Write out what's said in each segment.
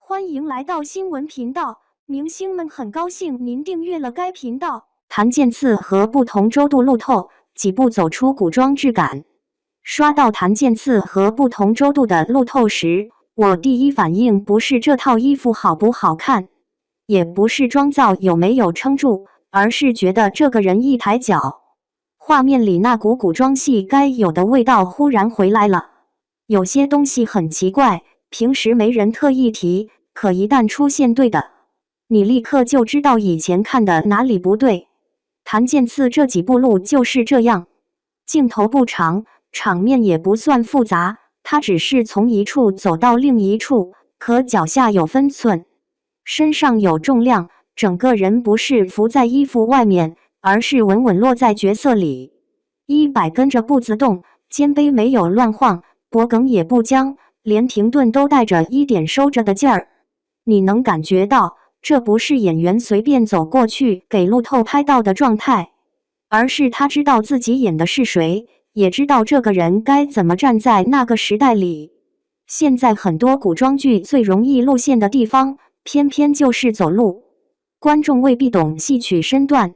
歡迎來到新聞頻道，明星們很高興您訂閱了該頻道。檀健次和不同周度路透，幾步走出古裝質感。刷到檀健次和不同周度的路透時，我第一反應不是這套衣服好不好看，也不是妝造有沒有撐住，而是覺得這個人一抬腳，畫面裡那股古裝戲該有的味道忽然回來了。有些東西很奇怪，平時沒人特意提，可一旦出現對的，你立刻就知道以前看的哪裡不對。檀健次這幾步路就是這樣，鏡頭不長，場面也不算複雜，他只是從一處走到另一處，可腳下有分寸，身上有重量，整個人不是浮在衣服外面，而是穩穩落在角色裡。衣擺跟着步子動，肩背沒有亂晃，脖梗也不僵，連停頓都帶着一點收着的勁兒。你能感覺到，這不是演員隨便走過去給路透拍到的狀態，而是他知道自己演的是誰，也知道這個人該怎麼站在那個時代裡。現在很多古裝劇最容易露餡的地方，偏偏就是走路。觀眾未必懂戲曲身段，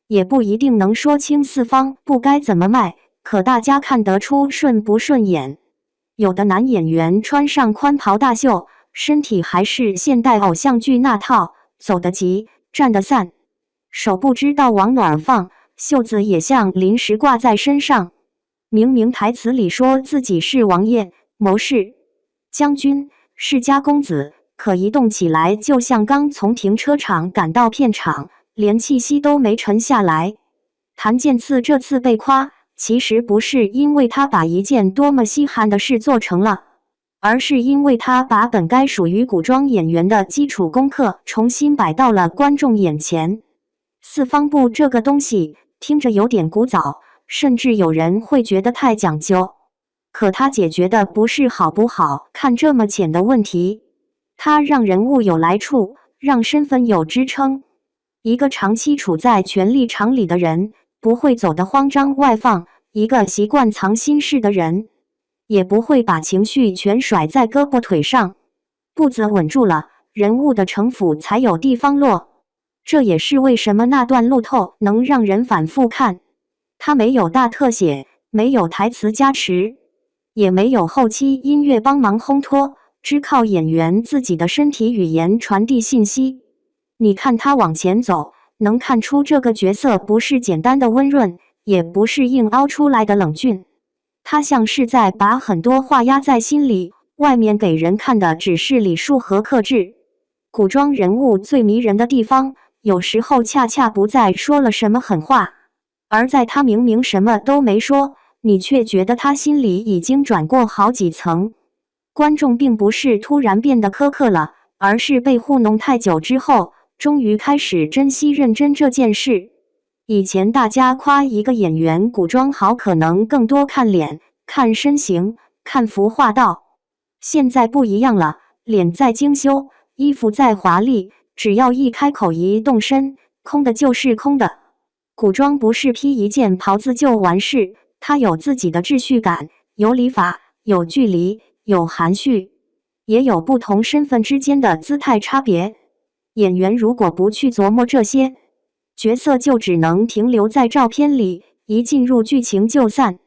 也不一定能說清四方不該怎麼邁，可大家看得出順不順眼。有的男演員穿上寬袍大袖，身體還是現代偶像劇那套，走得急，站得散，手不知道往哪兒放，袖子也像臨時掛在身上。明明台詞裡說自己是王爺、謀士、將軍、世家公子，可一動起來就像剛從停車場趕到片場，連氣息都沒沉下來。檀健次這次被誇，其實不是因為他把一件多麼稀罕的事做成了，而是因為他把本該屬於古裝演員的基礎功課重新擺到了觀眾眼前。四方步這個東西聽着有點古早，甚至有人會覺得太講究，可他解決的不是好不好看這麼淺的問題，他讓人物有來處，讓身份有支撐。一個長期處在權力場裡的人，不會走得慌張外放；一個習慣藏心事的人，也不會把情緒全甩在胳膊腿上。步子穩住了，人物的城府才有地方落。這也是為什麼那段路透能讓人反覆看。它沒有大特寫，沒有台詞加持，也沒有後期音樂幫忙烘托，只靠演員自己的身體語言傳遞信息。你看他往前走，能看出這個角色不是簡單的溫潤，也不是硬凹出來的冷峻。他像是在把很多話壓在心裡，外面給人看的只是禮數和克制。古裝人物最迷人的地方，有時候恰恰不在說了什麼狠話，而在他明明什麼都沒說，你卻覺得他心裡已經轉過好幾層。觀眾並不是突然變得苛刻了，而是被糊弄太久之後，終於開始珍惜認真這件事。以前大家誇一個演員古裝好，可能更多看臉、看身形、看服化道。現在不一樣了，臉再精修，衣服再華麗，只要一開口一動身，空的就是空的。古裝不是披一件袍子就完事，它有自己的秩序感，有禮法，有距離，有含蓄，也有不同身份之間的姿態差別。演員如果不去琢磨這些，角色就只能停留在照片裡，一進入劇情就散。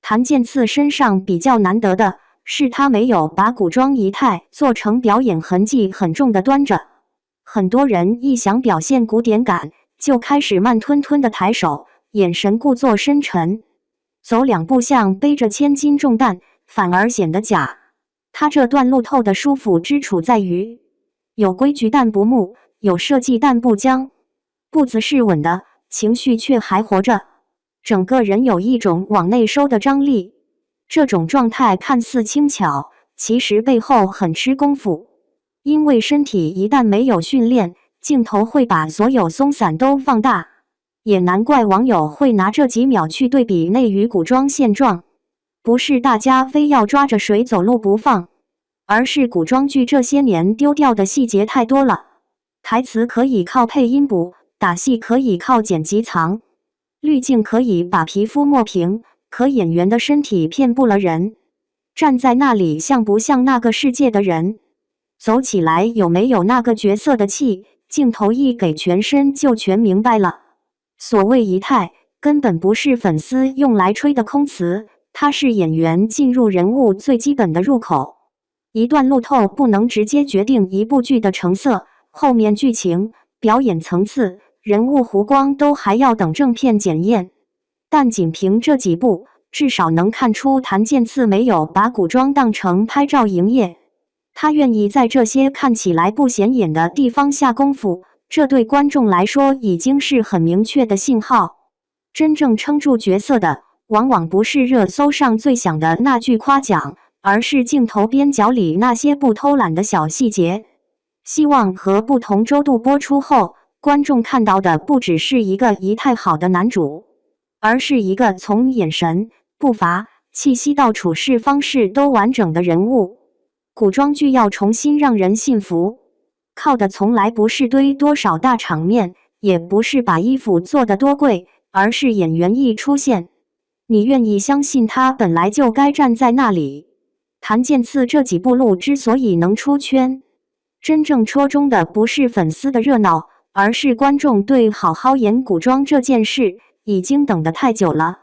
檀健次身上比較難得的是，他沒有把古裝儀態做成表演痕跡很重的端着。很多人一想表現古典感，就開始慢吞吞的抬手，眼神故作深沉，走兩步像背着千斤重擔，反而顯得假。他這段路透的舒服之處在於，有規矩但不木，有設計但不僵，步子是穩的，情緒卻還活着，整個人有一種往內收的張力。這種狀態看似輕巧，其實背後很吃功夫，因為身體一旦沒有訓練，鏡頭會把所有鬆散都放大。也難怪網友會拿這幾秒去對比內娛古裝現狀，不是大家非要抓着誰走路不放，而是古裝劇這些年丟掉的細節太多了。台詞可以靠配音補，打戲可以靠剪輯藏，濾鏡可以把皮膚抹平，可演員的身體騙不了人。站在那裡像不像那個世界的人？走起來有沒有那個角色的氣，鏡頭一給全身就全明白了。所謂儀態，根本不是粉絲用來吹的空詞，它是演員進入人物最基本的入口。一段路透不能直接決定一部劇的成色，後面劇情、表演層次、人物弧光都還要等正片檢驗。但僅憑這幾部，至少能看出檀健次沒有把古裝當成拍照營業。他願意在這些看起來不顯眼的地方下功夫，這對觀眾來說已經是很明確的信號。真正撐住角色的，往往不是熱搜上最響的那句誇獎，而是鏡頭邊角裡那些不偷懶的小細節。希望和不同周度播出後，觀眾看到的不只是一個儀態好的男主，而是一個從眼神、步伐、氣息到處事方式都完整的人物。古裝劇要重新讓人信服，靠的從來不是堆多少大場面，也不是把衣服做得多貴，而是演員一出現，你願意相信他本來就該站在那裡。檀健次這幾部路之所以能出圈，真正戳中的不是粉絲的熱鬧，而是觀眾對好好演古裝這件事已經等得太久了。